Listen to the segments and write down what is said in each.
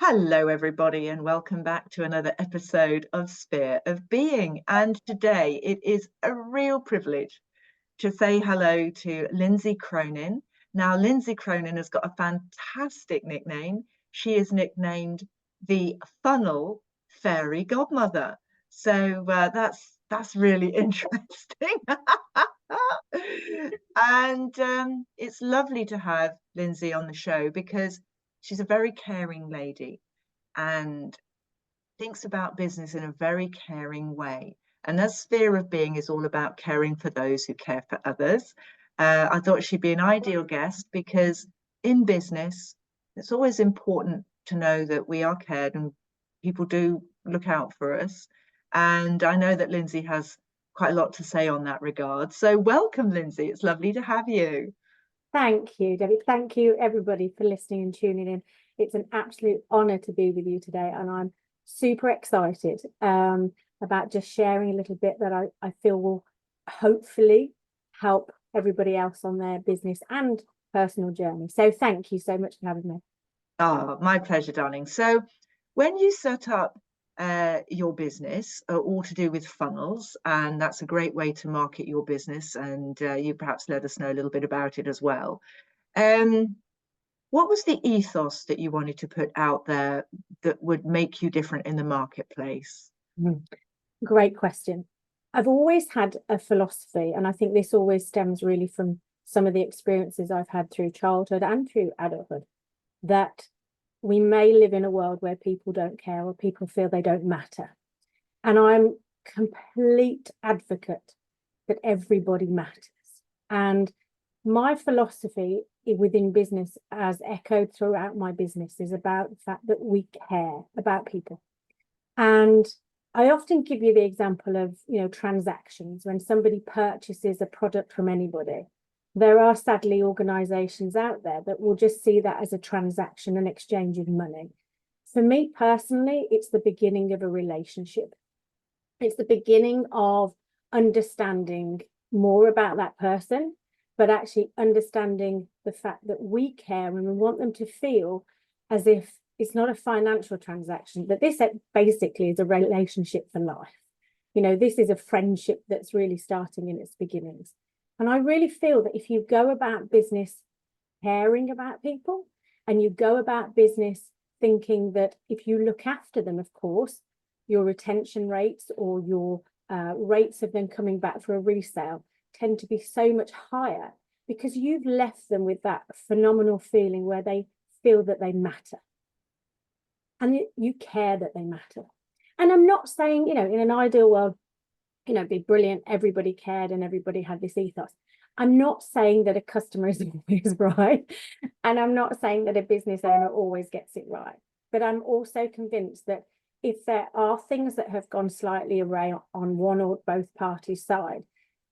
Hello, everybody, and welcome back to another episode of Sphere of Being. And today it is a real privilege to say hello to Lindsey Cronin. Now, Lindsey Cronin has got a fantastic nickname. She is nicknamed the Funnel Fairy Godmother. So that's really interesting. And it's lovely to have Lindsey on the show because she's a very caring lady and thinks about business in a very caring way. And that Sphere of Being is all about caring for those who care for others. I thought she'd be an ideal guest because in business, it's always important to know that we are cared and people do look out for us. And I know that Lindsey has quite a lot to say on that regard. So welcome, Lindsey. It's lovely to have you. Thank you, Debbie. Thank you, everybody, for listening and tuning in. It's an absolute honour to be with you today, and I'm super excited about just sharing a little bit that I feel will hopefully help everybody else on their business and personal journey. So thank you so much for having me. Oh, my pleasure, darling. So when you set up your business, all to do with funnels, and that's a great way to market your business, and you perhaps let us know a little bit about it as well. What was the ethos that you wanted to put out there that would make you different in the marketplace? Great question. I've always had a philosophy, and I think this always stems really from some of the experiences I've had through childhood and through adulthood, that we may live in a world where people don't care or people feel they don't matter. And I'm complete advocate that everybody matters. And my philosophy within business, as echoed throughout my business, is about the fact that we care about people. And I often give you the example of, transactions. When somebody purchases a product from anybody, there are sadly organizations out there that will just see that as a transaction, an exchange of money. For me personally, it's the beginning of a relationship. It's the beginning of understanding more about that person, but actually understanding the fact that we care and we want them to feel as if it's not a financial transaction, but this basically is a relationship for life. This is a friendship that's really starting in its beginnings. And I really feel that if you go about business caring about people, and you go about business thinking that if you look after them, of course, your retention rates or your rates of them coming back for a resale tend to be so much higher because you've left them with that phenomenal feeling where they feel that they matter. And you care that they matter. And I'm not saying, in an ideal world, it'd be brilliant, everybody cared and everybody had this ethos. I'm not saying that a customer is always right. And I'm not saying that a business owner always gets it right. But I'm also convinced that if there are things that have gone slightly awry on one or both parties' side,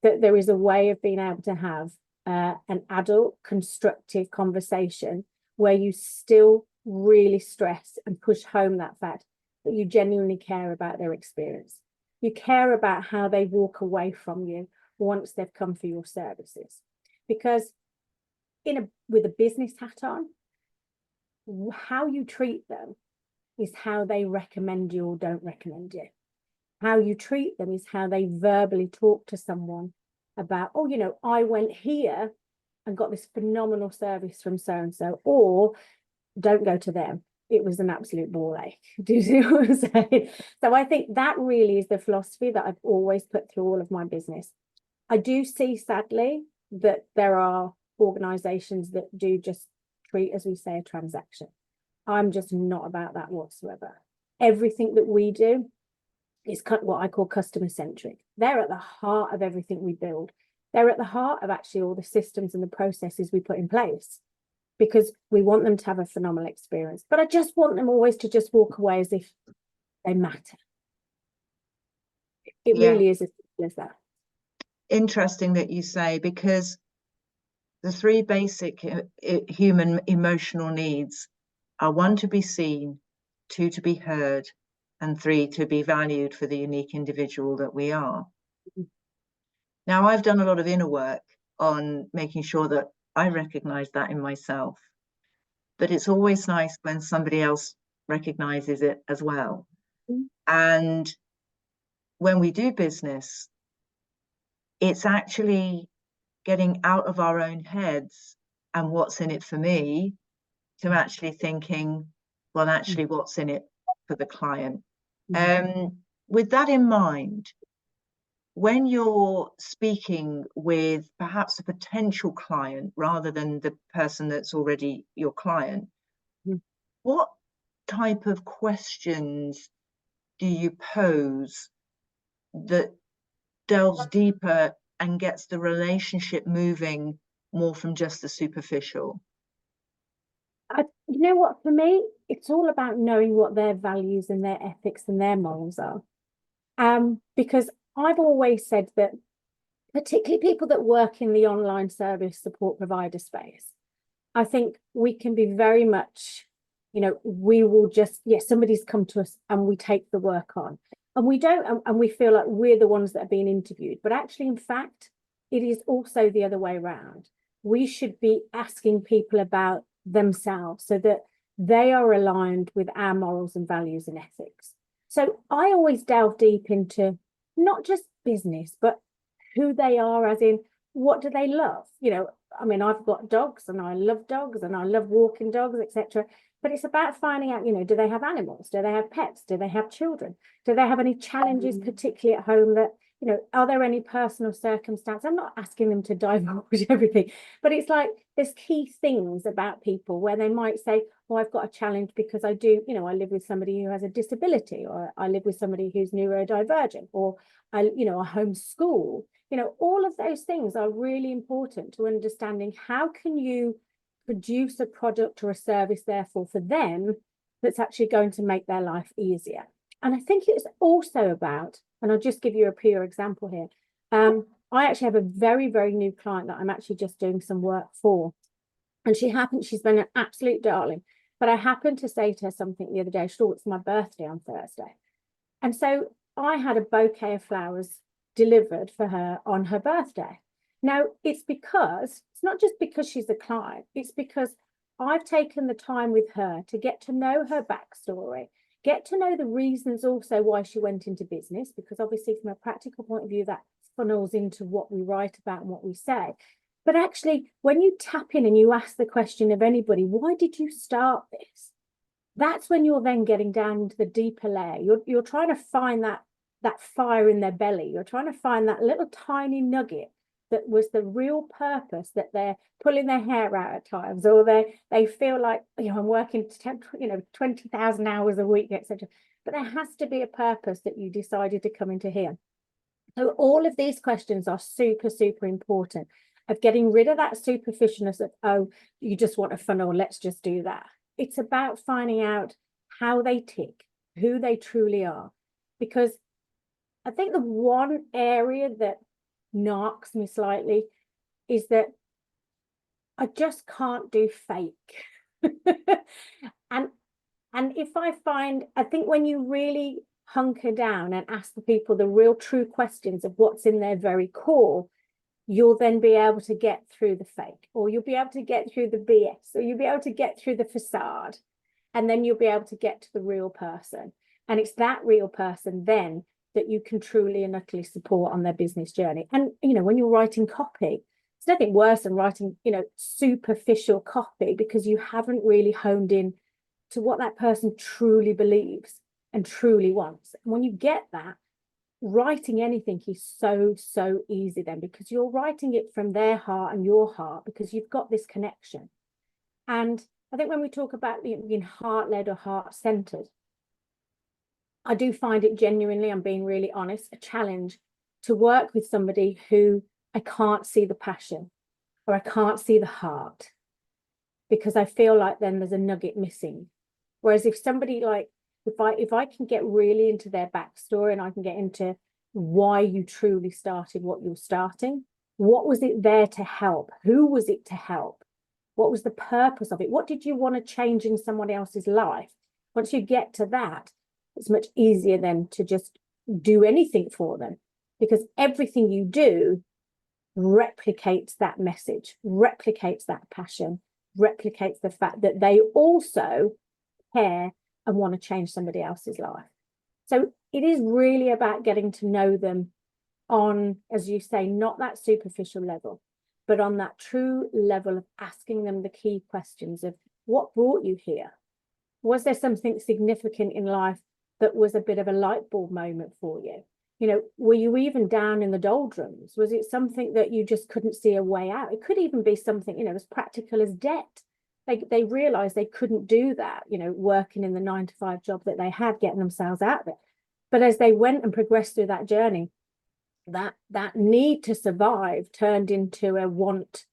that there is a way of being able to have an adult, constructive conversation where you still really stress and push home that fact that you genuinely care about their experience. You care about how they walk away from you once they've come for your services. Because with a business hat on, how you treat them is how they recommend you or don't recommend you. How you treat them is how they verbally talk to someone about, I went here and got this phenomenal service from so-and-so, or don't go to them. It was an absolute ball ache. Do you see what I'm saying? So I think that really is the philosophy that I've always put through all of my business. I do see, sadly, that there are organizations that do just treat, as we say, a transaction. I'm just not about that whatsoever. Everything that we do is what I call customer centric. They're at the heart of everything we build. They're at the heart of actually all the systems and the processes we put in place, because we want them to have a phenomenal experience. But I just want them always to just walk away as if they matter. It really is as simple as that. Interesting that you say, because the three basic human emotional needs are: one, to be seen; two, to be heard; and three, to be valued for the unique individual that we are. Now, I've done a lot of inner work on making sure that I recognize that in myself. But it's always nice when somebody else recognizes it as well. Mm. And when we do business, it's actually getting out of our own heads and what's in it for me, to actually thinking, well, actually, what's in it for the client? With that in mind, when you're speaking with perhaps a potential client rather than the person that's already your client, what type of questions do you pose that delves deeper and gets the relationship moving more from just the superficial? You know what, for me, it's all about knowing what their values and their ethics and their morals are. Because I've always said that, particularly people that work in the online service support provider space, I think we can be very much, we will just, yes, somebody's come to us and we take the work on. And we don't, and we feel like we're the ones that are being interviewed. But actually, in fact, it is also the other way around. We should be asking people about themselves so that they are aligned with our morals and values and ethics. So I always delve deep into not just business, but who they are, as in, what do they love? I mean, I've got dogs and I love dogs and I love walking dogs, etc. But it's about finding out, do they have animals? Do they have pets? Do they have children? Do they have any challenges, particularly at home, that, are there any personal circumstances? I'm not asking them to divulge everything, but it's like there's key things about people where they might say, oh, I've got a challenge because I do, I live with somebody who has a disability, or I live with somebody who's neurodivergent, or I homeschool. All of those things are really important to understanding how can you produce a product or a service, therefore, for them, that's actually going to make their life easier. And I think it's also about, and I'll just give you a pure example here. I actually have a very, very new client that I'm actually just doing some work for. And she's been an absolute darling. But I happened to say to her something the other day. She thought it's my birthday on Thursday. And so I had a bouquet of flowers delivered for her on her birthday. Now, it's not just because she's a client, it's because I've taken the time with her to get to know her backstory, get to know the reasons also why she went into business, because obviously from a practical point of view, that funnels into what we write about and what we say. But actually, when you tap in and you ask the question of anybody, why did you start this? That's when you're then getting down into the deeper layer. You're trying to find that fire in their belly. You're trying to find that little tiny nugget that was the real purpose, that they're pulling their hair out at times, or they feel like, I'm working 20,000 hours a week, etc. But there has to be a purpose that you decided to come into here. So all of these questions are super, super important, of getting rid of that superficialness of, oh, you just want a funnel, let's just do that. It's about finding out how they tick, who they truly are. Because I think the one area that knocks me slightly is that I just can't do fake. and if I think when you really hunker down and ask the people the real true questions of what's in their very core, you'll then be able to get through the fake, or you'll be able to get through the BS, or you'll be able to get through the facade, and then you'll be able to get to the real person. And it's that real person then that you can truly and utterly support on their business journey. And, when you're writing copy, it's nothing worse than writing, superficial copy, because you haven't really honed in to what that person truly believes and truly wants. And when you get that, writing anything is so, so easy then, because you're writing it from their heart and your heart, because you've got this connection. And I think when we talk about being heart-led or heart-centered, I do find it genuinely, I'm being really honest, a challenge to work with somebody who I can't see the passion or I can't see the heart, because I feel like then there's a nugget missing. Whereas if somebody if I can get really into their backstory and I can get into why you truly started what you're starting, what was it there to help? Who was it to help? What was the purpose of it? What did you want to change in someone else's life? Once you get to that, it's much easier then to just do anything for them, because everything you do replicates that message, replicates that passion, replicates the fact that they also care and want to change somebody else's life. So it is really about getting to know them on, as you say, not that superficial level, but on that true level of asking them the key questions of what brought you here? Was there something significant in life that was a bit of a light bulb moment for you? You know, were you even down in the doldrums? Was it something that you just couldn't see a way out? It could even be something, you know, as practical as debt. They realized they couldn't do that, you know, working in the 9-to-5 job that they had, getting themselves out of it. But as they went and progressed through that journey, that need to survive turned into a want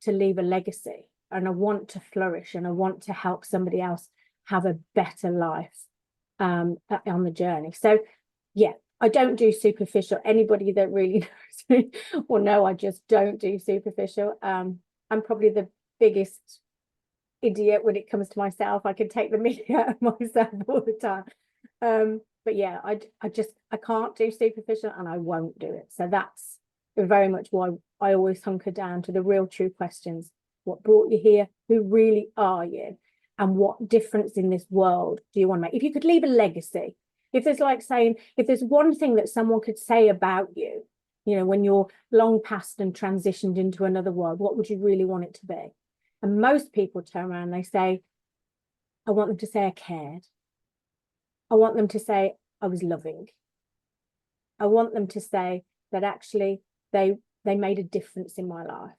to leave a legacy, and a want to flourish, and a want to help somebody else have a better life on the journey. So yeah, I don't do superficial. Anybody that really knows me will know I just don't do superficial. I'm probably the biggest idiot when it comes to myself. I can take the media out of myself all the time. But yeah, I can't do superficial, and I won't do it. So that's very much why I always hunker down to the real true questions. What brought you here? Who really are you? And what difference in this world do you want to make? If you could leave a legacy, if there's like saying, if there's one thing that someone could say about you, you know, when you're long past and transitioned into another world, what would you really want it to be? And most people turn around and they say, I want them to say I cared. I want them to say I was loving. I want them to say that actually they made a difference in my life.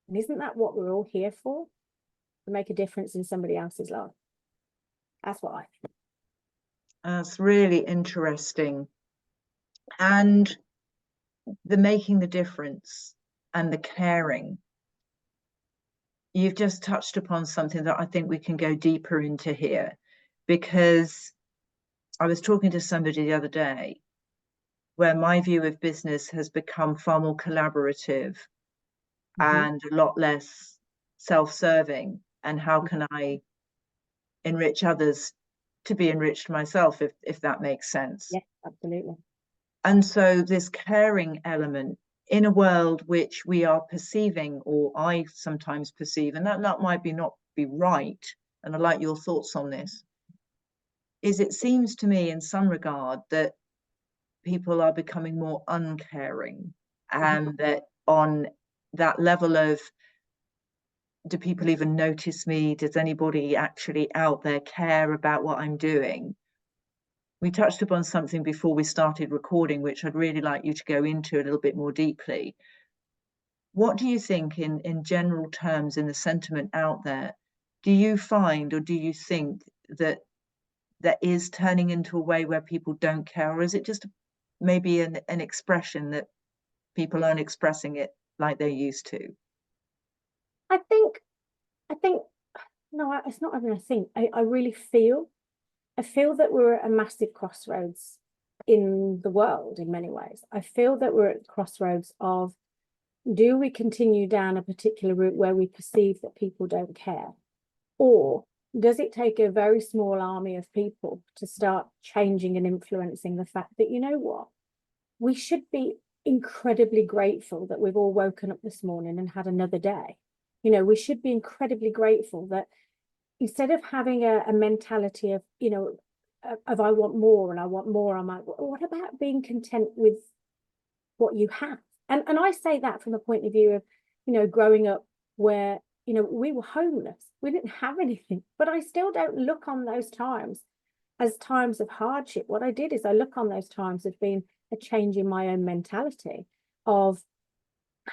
And isn't that what we're all here for? To make a difference in somebody else's life. That's what I think. That's really interesting. And the making the difference and the caring, you've just touched upon something that I think we can go deeper into here, because I was talking to somebody the other day where my view of business has become far more collaborative and a lot less self-serving, and how can I enrich others to be enriched myself, if that makes sense. Yes, absolutely. And so this caring element in a world which we are perceiving, or I sometimes perceive, and that might not be right, and I'd like your thoughts on this, is it seems to me in some regard that people are becoming more uncaring, and that on that level of, do people even notice me? Does anybody actually out there care about what I'm doing? We touched upon something before we started recording, which I'd really like you to go into a little bit more deeply. What do you think in general terms, in the sentiment out there, do you find, or do you think that is turning into a way where people don't care, or is it just maybe an expression that people aren't expressing it like they used to? I think no, it's not even a thing. I really feel that we're at a massive crossroads in the world in many ways. I feel that we're at the crossroads of, do we continue down a particular route where we perceive that people don't care? Or does it take a very small army of people to start changing and influencing the fact that, you know what, we should be incredibly grateful that we've all woken up this morning and had another day. You know, we should be incredibly grateful that instead of having a mentality of, you know, of I want more and I want more, I'm like, what about being content with what you have? And I say that from the point of view of, you know, growing up where, you know, we were homeless. We didn't have anything, but I still don't look on those times as times of hardship. What I did is I look on those times as being a change in my own mentality of,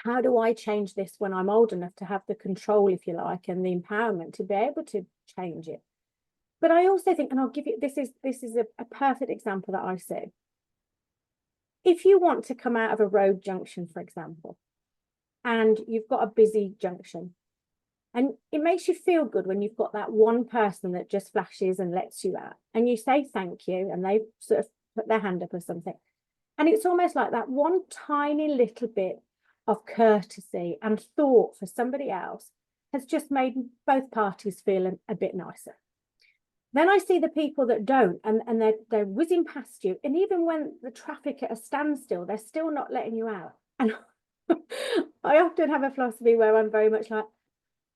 how do I change this when I'm old enough to have the control, if you like, and the empowerment to be able to change it? But I also think, and I'll give you, this is a perfect example that I see. If you want to come out of a road junction, for example, and you've got a busy junction, and it makes you feel good when you've got that one person that just flashes and lets you out, and you say thank you, and they sort of put their hand up or something. And it's almost like that one tiny little bit of courtesy and thought for somebody else has just made both parties feel a bit nicer. Then I see the people that don't, and they're whizzing past you, and even when the traffic at a standstill, they're still not letting you out. And I often have a philosophy where I'm very much like,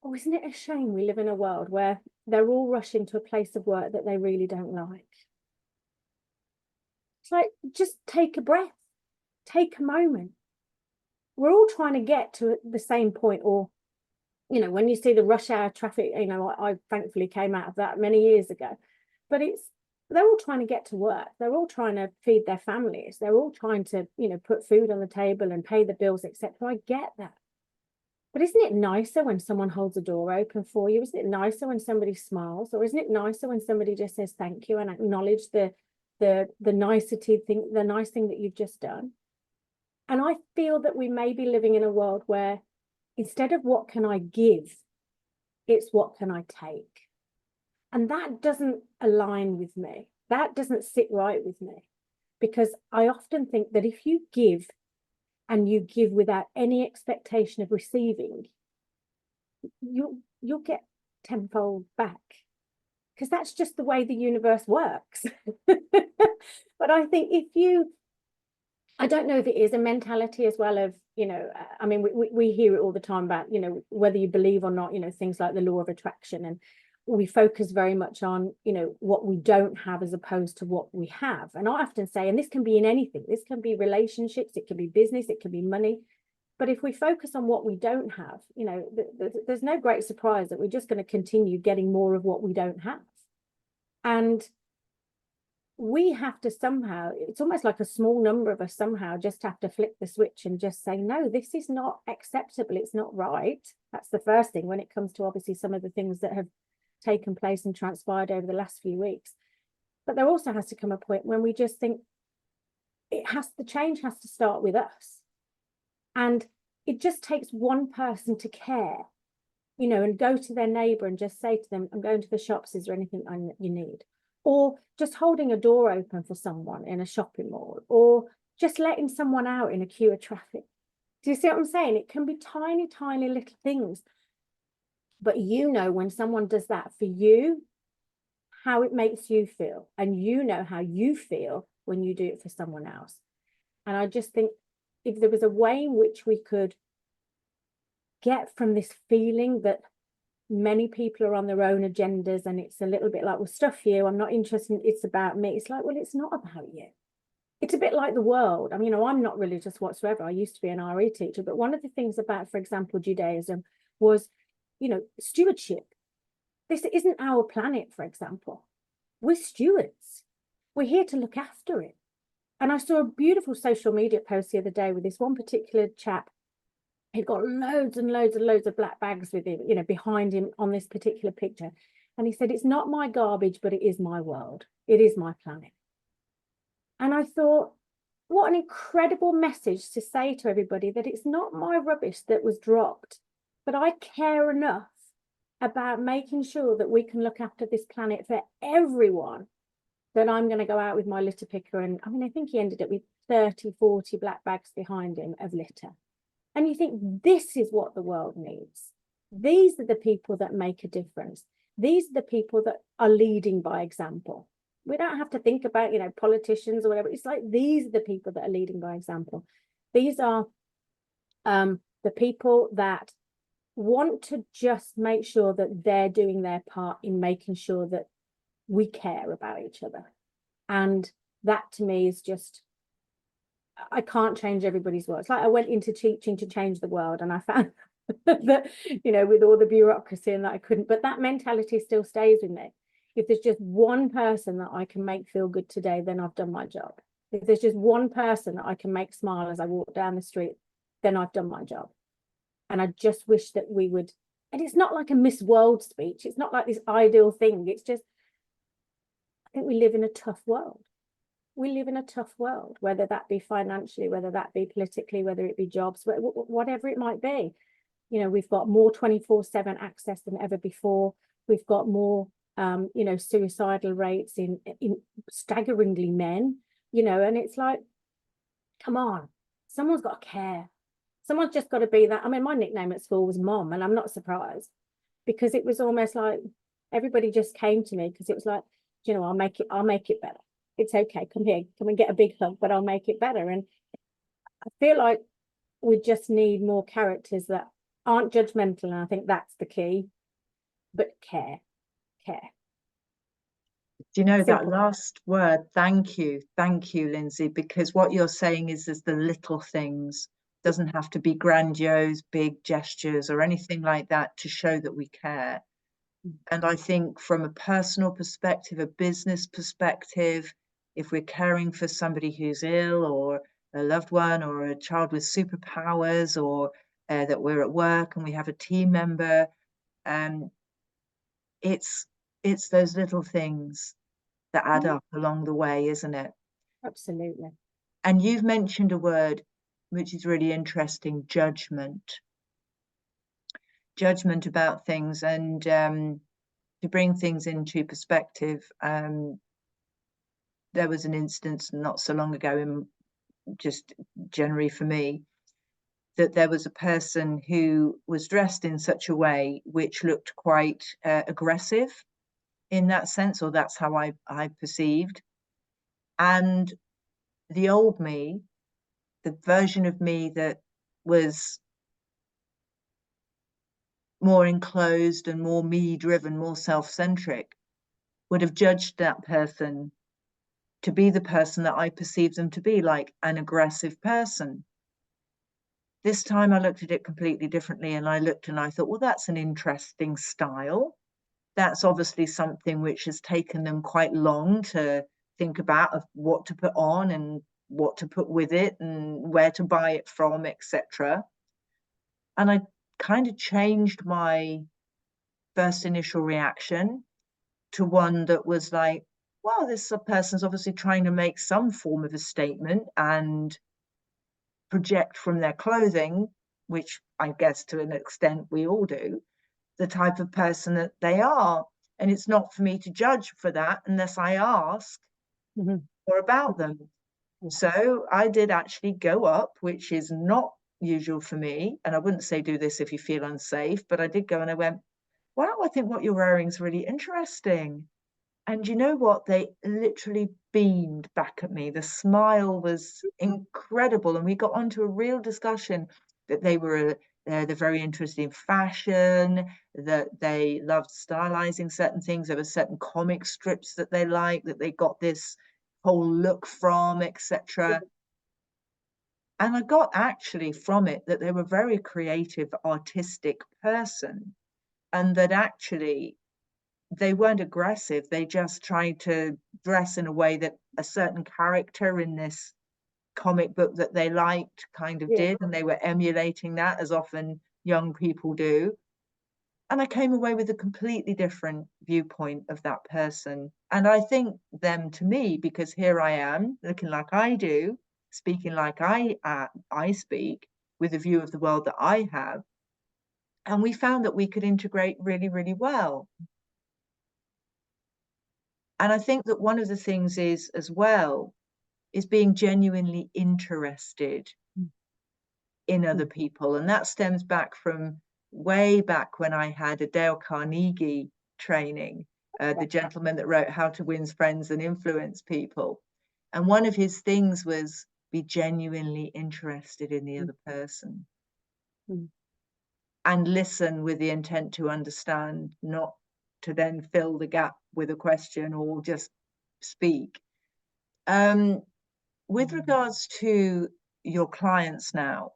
oh, isn't it a shame we live in a world where they're all rushing to a place of work that they really don't like? It's like, just take a breath, take a moment. We're all trying to get to the same point, or, you know, when you see the rush hour traffic, you know, I thankfully came out of that many years ago, but they're all trying to get to work. They're all trying to feed their families. They're all trying to, you know, put food on the table and pay the bills, etc. I get that. But isn't it nicer when someone holds a door open for you? Isn't it nicer when somebody smiles? Or isn't it nicer when somebody just says thank you and acknowledge the nicety thing, the nice thing that you've just done? And I feel that we may be living in a world where instead of what can I give, it's what can I take? And that doesn't align with me. That doesn't sit right with me, because I often think that if you give and you give without any expectation of receiving, you'll get tenfold back, because that's just the way the universe works. But I think I don't know if it is a mentality as well of, you know, I mean, we hear it all the time about, you know, whether you believe or not, you know, things like the law of attraction, and we focus very much on, you know, what we don't have as opposed to what we have. And I often say, and this can be in anything, this can be relationships, it can be business, it can be money. But if we focus on what we don't have, you know, there's no great surprise that we're just going to continue getting more of what we don't have. And we have to somehow, it's almost like a small number of us somehow just have to flip the switch and just say, no, this is not acceptable. It's not right. That's the first thing when it comes to obviously some of the things that have taken place and transpired over the last few weeks. But there also has to come a point when we just think the change has to start with us. And it just takes one person to care, you know, and go to their neighbor and just say to them, I'm going to the shops, is there anything you need? Or just holding a door open for someone in a shopping mall, or just letting someone out in a queue of traffic. Do you see what I'm saying? It can be tiny, tiny little things. But you know, when someone does that for you, how it makes you feel. And you know how you feel when you do it for someone else. And I just think if there was a way in which we could get from this feeling that many people are on their own agendas and it's a little bit like, well, stuff you, I'm not interested, it's about me. It's like, well, it's not about you. It's a bit like the world. I mean, you know, I'm not religious whatsoever. I used to be an RE teacher, but one of the things about, for example, Judaism was, you know, stewardship. This isn't our planet, for example. We're stewards. We're here to look after it. And I saw a beautiful social media post the other day with this one particular chap. He'd got loads and loads and loads of black bags with him, you know, behind him on this particular picture. And he said, it's not my garbage, but it is my world. It is my planet. And I thought, what an incredible message to say to everybody that it's not my rubbish that was dropped, but I care enough about making sure that we can look after this planet for everyone, that I'm going to go out with my litter picker. And I mean, I think he ended up with 30, 40 black bags behind him of litter. And you think, this is what the world needs. These are the people that make a difference. These are the people that are leading by example. We don't have to think about, you know, politicians or whatever. It's like, these are the people that are leading by example. These are the people that want to just make sure that they're doing their part in making sure that we care about each other. And that to me is just, I can't change everybody's world. It's like I went into teaching to change the world, and I found that, you know, with all the bureaucracy and that I couldn't, but that mentality still stays with me. If there's just one person that I can make feel good today, then I've done my job. If there's just one person that I can make smile as I walk down the street, then I've done my job. And I just wish that we would, and it's not like a Miss World speech. It's not like this ideal thing. It's just, I think we live in a tough world. We live in a tough world, whether that be financially, whether that be politically, whether it be jobs, whatever it might be. You know, we've got more 24/7 access than ever before. We've got more, you know, suicidal rates in staggeringly men, you know, and it's like, come on, someone's got to care. Someone's just got to be that. I mean, my nickname at school was Mom, and I'm not surprised, because it was almost like everybody just came to me because it was like, you know, I'll make it better. It's okay, come here, come and get a big hug, but I'll make it better. And I feel like we just need more characters that aren't judgmental, and I think that's the key, but care. Do you know that Simple. last word? Thank you, Lindsay, because what you're saying is there's the little things. Doesn't have to be grandiose, big gestures or anything like that to show that we care. And I think from a personal perspective, a business perspective, if we're caring for somebody who's ill or a loved one or a child with superpowers, or that we're at work and we have a team member, it's those little things that add up along the way, isn't it? Absolutely. And you've mentioned a word which is really interesting: judgment. Judgment about things. And to bring things into perspective, there was an instance not so long ago, in just January for me, that there was a person who was dressed in such a way which looked quite aggressive in that sense, or that's how I perceived. And the old me, the version of me that was more enclosed and more me driven, more self-centric, would have judged that person to be the person that I perceived them to be, like an aggressive person. This time I looked at it completely differently, and I looked and I thought, well, that's an interesting style. That's obviously something which has taken them quite long to think about, of what to put on and what to put with it and where to buy it from, etc. And I kind of changed my first initial reaction to one that was like, well, this person's obviously trying to make some form of a statement and project from their clothing, which I guess to an extent we all do, the type of person that they are. And it's not for me to judge for that unless I ask more about them. So I did actually go up, which is not usual for me. And I wouldn't say do this if you feel unsafe, but I did go and I went, wow, I think what you're wearing is really interesting. And you know what? They literally beamed back at me. The smile was incredible. And we got onto a real discussion that they were they're very interested in fashion, that they loved stylizing certain things. There were certain comic strips that they liked, that they got this whole look from, etc. And I got actually from it that they were a very creative, artistic person, and that actually they weren't aggressive. They just tried to dress in a way that a certain character in this comic book that they liked kind of did, and they were emulating that, as often young people do. And I came away with a completely different viewpoint of that person. And I think them to me, because here I am looking like I do, speaking like I speak, with a view of the world that I have. And we found that we could integrate really, really well. And I think that one of the things is, as well, is being genuinely interested in other people. And that stems back from way back when I had a Dale Carnegie training, the gentleman that wrote How to Win Friends and Influence People. And one of his things was be genuinely interested in the other person and listen with the intent to understand, not to then fill the gap with a question or just speak. With regards to your clients now,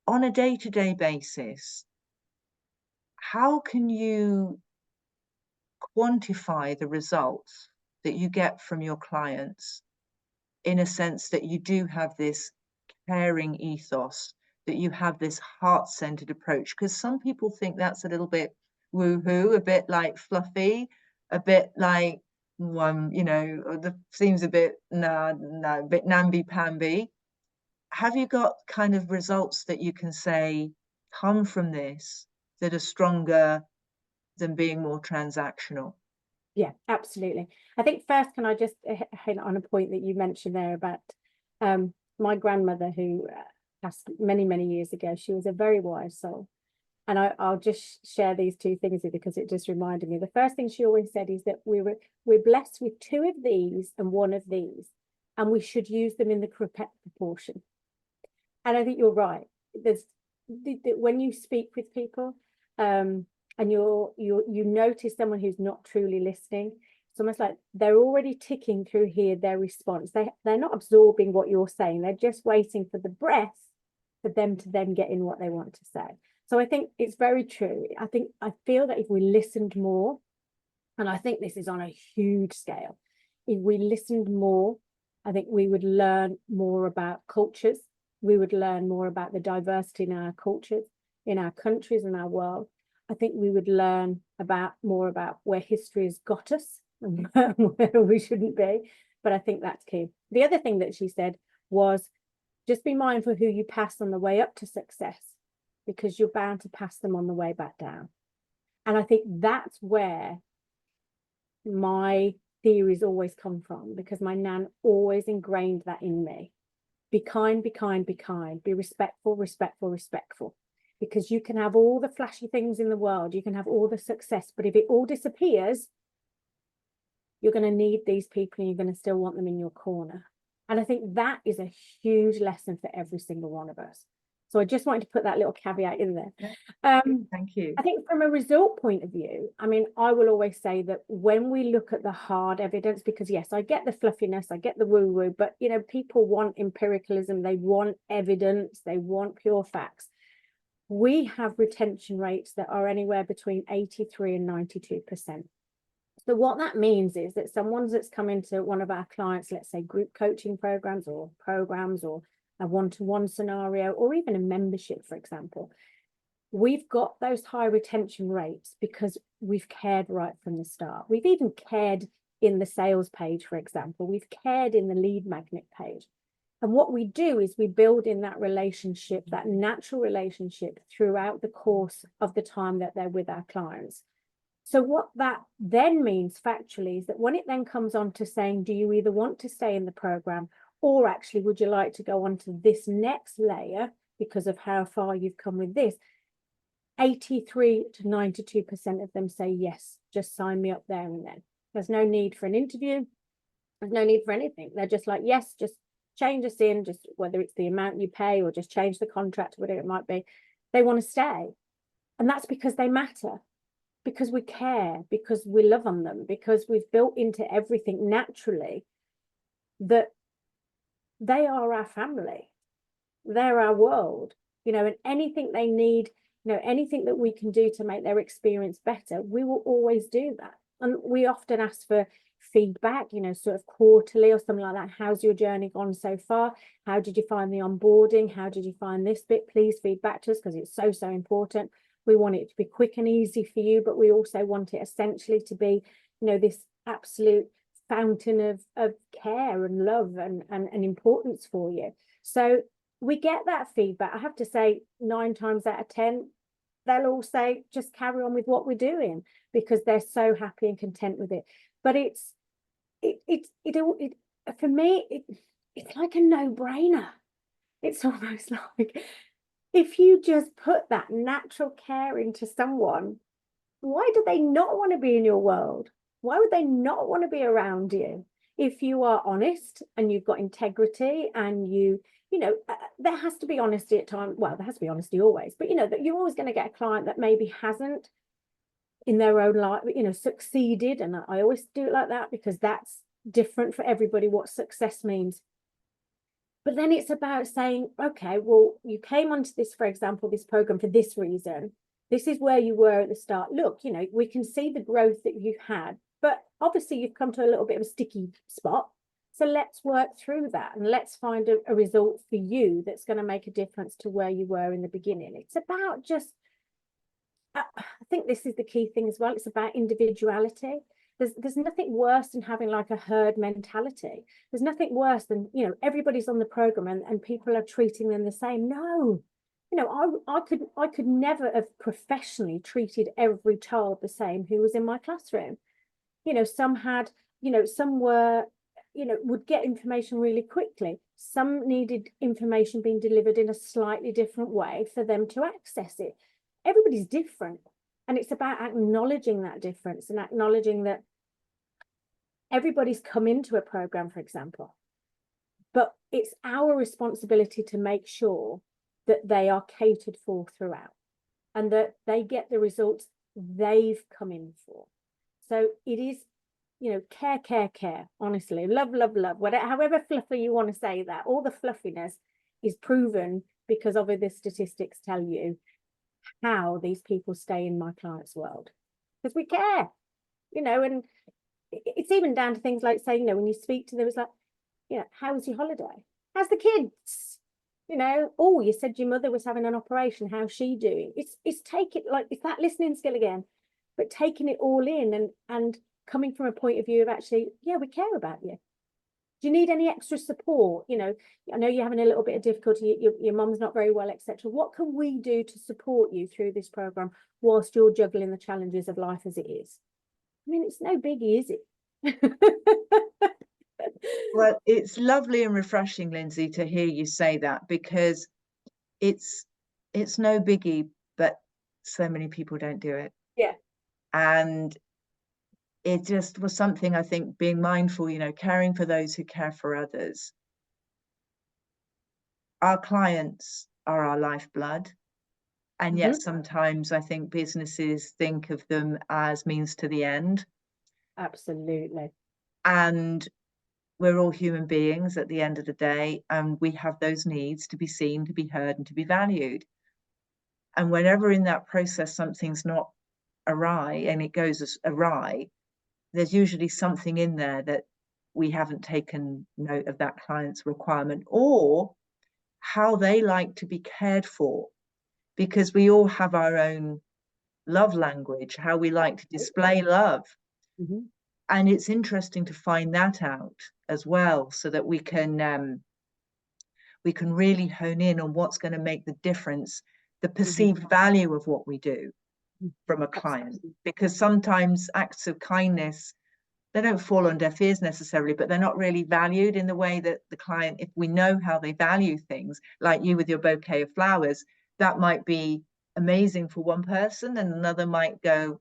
on a day-to-day basis, how can you quantify the results that you get from your clients, in a sense that you do have this caring ethos, that you have this heart-centered approach? Because some people think that's a little bit woo-hoo, a bit like fluffy, a bit like you know, seems a bit a bit namby-pamby. Have you got kind of results that you can say come from this that are stronger than being more transactional? Yeah, absolutely. I think first, can I just hit on a point that you mentioned there about my grandmother, who passed many, many years ago. She was a very wise soul. And I'll just share these two things with you because it just reminded me. The first thing she always said is that we're blessed with two of these and one of these, and we should use them in the correct proportion. And I think you're right. when you speak with people, and you notice someone who's not truly listening, it's almost like they're already ticking through here their response. They're not absorbing what you're saying. They're just waiting for the breath for them to then get in what they want to say. So I think it's very true. I feel that if we listened more, and I think this is on a huge scale, if we listened more, I think we would learn more about cultures. We would learn more about the diversity in our cultures, in our countries, in our world. I think we would learn more about where history has got us and where we shouldn't be. But I think that's key. The other thing that she said was, just be mindful who you pass on the way up to success, because you're bound to pass them on the way back down. And I think that's where my theories always come from, because my nan always ingrained that in me. Be kind, be kind, be kind. Be respectful, respectful, respectful. Because you can have all the flashy things in the world, you can have all the success, but if it all disappears, you're going to need these people and you're going to still want them in your corner. And I think that is a huge lesson for every single one of us. So I just wanted to put that little caveat in there. Yeah. Thank you. I think from a result point of view, I mean, I will always say that when we look at the hard evidence, because yes, I get the fluffiness, I get the woo-woo, but you know, people want empiricalism, they want evidence, they want pure facts. We have retention rates that are anywhere between 83 and 92%. So what that means is that someone that's come into one of our clients, let's say group coaching programs or a one-to-one scenario, or even a membership, for example, we've got those high retention rates because we've cared right from the start. We've even cared in the sales page, for example. We've cared in the lead magnet page. And what we do is we build in that relationship, that natural relationship throughout the course of the time that they're with our clients. So what that then means factually is that when it then comes on to saying, do you either want to stay in the program, or actually would you like to go on to this next layer because of how far you've come with this, 83 to 92% of them say, yes, just sign me up there and then. There's no need for an interview. There's no need for anything. They're just like, yes, just change us in, just whether it's the amount you pay or just change the contract, whatever it might be. They want to stay. And that's because they matter, because we care, because we love on them, because we've built into everything naturally that they are our family. They're our world, you know, and anything they need, you know, anything that we can do to make their experience better, we will always do that. And we often ask for feedback, you know, sort of quarterly or something like that. How's your journey gone so far? How did you find the onboarding? How did you find this bit? Please feedback to us, because it's so, so important. We want it to be quick and easy for you, but we also want it essentially to be, you know, this absolute fountain of care and love and importance for you. So we get that feedback. I have to say 9 times out of 10, they'll all say, just carry on with what we're doing, because they're so happy and content with it. But for me, it's like a no-brainer. It's almost like, if you just put that natural care into someone, why do they not want to be in your world? Why would they not want to be around you? If you are honest and you've got integrity and you know, there has to be honesty at times. Well, there has to be honesty always, but you know, that you're always going to get a client that maybe hasn't in their own life, you know, succeeded. And I always do it like that, because that's different for everybody, what success means. But then it's about saying, okay, well, you came onto this, for example, this program for this reason. This is where you were at the start. Look, you know, we can see the growth that you've had, but obviously you've come to a little bit of a sticky spot. So let's work through that and let's find a result for you that's going to make a difference to where you were in the beginning. It's about just, I think this is the key thing as well. It's about individuality. There's nothing worse than having like a herd mentality. There's nothing worse than, you know, everybody's on the program and people are treating them the same. No, you know, I could never have professionally treated every child the same who was in my classroom. You know, some had, you know, some were, you know, would get information really quickly. Some needed information being delivered in a slightly different way for them to access it. Everybody's different. And it's about acknowledging that difference and acknowledging that everybody's come into a program, for example, but it's our responsibility to make sure that they are catered for throughout, and that they get the results they've come in for. So it is, you know, care, honestly, love, whatever, however fluffy you want to say that, all the fluffiness is proven because of the statistics tell you how these people stay in my client's world, because we care, you know. And it's even down to things like saying, you know, when you speak to them, it's like, you know, how was your holiday? How's the kids? You know, oh, you said your mother was having an operation. How's she doing? It's taking, like, it's that listening skill again, but taking it all in and coming from a point of view of actually, yeah, we care about you. Do you need any extra support? You know, I know you're having a little bit of difficulty. Your mum's not very well, etc. What can we do to support you through this program whilst you're juggling the challenges of life as it is? I mean, it's no biggie, is it? Well, it's lovely and refreshing, Lindsey, to hear you say that, because it's no biggie, but so many people don't do it. Yeah. And it just was something, I think, being mindful, you know, caring for those who care for others. Our clients are our lifeblood. And yet sometimes I think businesses think of them as means to the end. Absolutely. And we're all human beings at the end of the day, and we have those needs to be seen, to be heard, and to be valued. And whenever in that process something's not awry and it goes awry, there's usually something in there that we haven't taken note of that client's requirement or how they like to be cared for, because we all have our own love language, how we like to display love. And it's interesting to find that out as well, so that we can really hone in on what's going to make the difference, the perceived value of what we do from a client. Because sometimes acts of kindness, they don't fall on deaf ears necessarily, but they're not really valued in the way that the client, if we know how they value things, like you with your bouquet of flowers, that might be amazing for one person and another might go,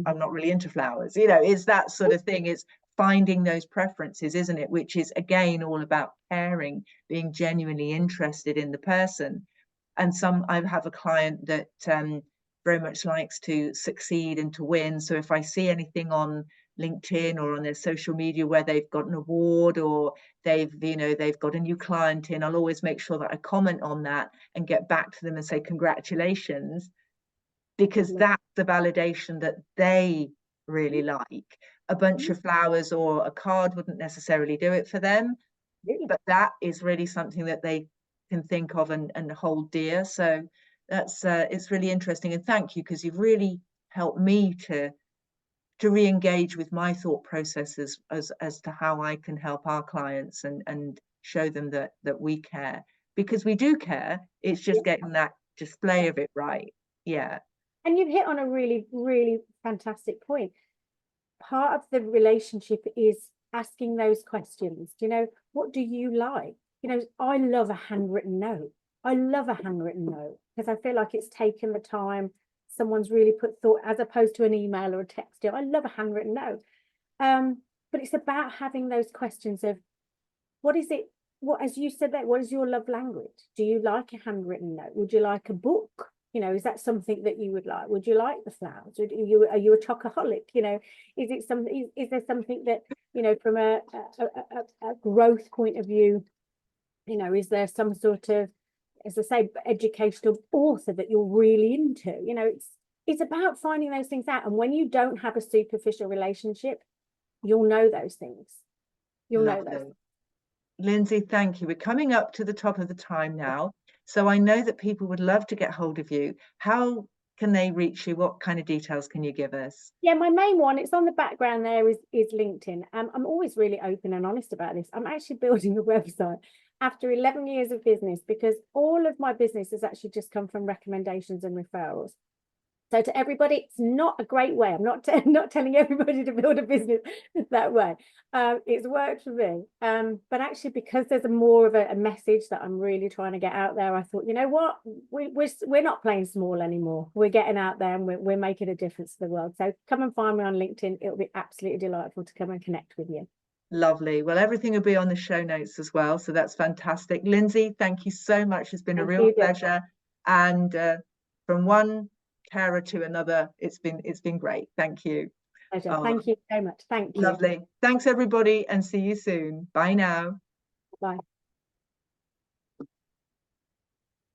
I'm not really into flowers. You know, it's that sort of thing. It's finding those preferences, isn't it? Which is, again, all about caring, being genuinely interested in the person. And I have a client that very much likes to succeed and to win. So if I see anything on LinkedIn or on their social media where they've got an award or they've got a new client in, I'll always make sure that I comment on that and get back to them and say congratulations, because that's the validation that they really like. A bunch of flowers or a card wouldn't necessarily do it for them, but that is really something that they can think of and hold dear. So that's it's really interesting, and thank you, because you've really helped me to re-engage with my thought processes as to how I can help our clients and show them that we care, because we do care. It's just getting that display of it right. Yeah. And you've hit on a really, really fantastic point. Part of the relationship is asking those questions. You know, what do you like? You know, I love a handwritten note. I love a handwritten note because I feel like it's taken the time. Someone's really put thought, as opposed to an email or a text. I love a handwritten note. But it's about having those questions of what is it? What, as you said, that what is your love language? Do you like a handwritten note? Would you like a book? You know, is that something that you would like? Would you like the flowers? Are you a chocoholic? You know, is it something? Is there something that, you know, from a growth point of view? You know, is there some sort of, as I say, educational author that you're really into? You know, it's about finding those things out. And when you don't have a superficial relationship, you'll know those things. You'll know those. Lindsey, thank you. We're coming up to the top of the time now. So I know that people would love to get hold of you. How can they reach you? What kind of details can you give us? Yeah, my main one, it's on the background there, is LinkedIn. I'm always really open and honest about this. I'm actually building a website after 11 years of business, because all of my business has actually just come from recommendations and referrals. So to everybody, it's not a great way. I'm not telling everybody to build a business that way. It's worked for me. But actually, because there's more of a message that I'm really trying to get out there, I thought, you know what, we're not playing small anymore. We're getting out there and we're making a difference to the world. So come and find me on LinkedIn. It'll be absolutely delightful to come and connect with you. Lovely. Well, everything will be on the show notes as well, so that's fantastic. Lindsey, thank you so much. It's been a Thank real you, Jen. pleasure. And from one carer to another, it's been great. Thank you. Pleasure. Oh, Thank you so much. Thank you. lovely. Thanks, everybody, and see you soon. Bye now. Bye.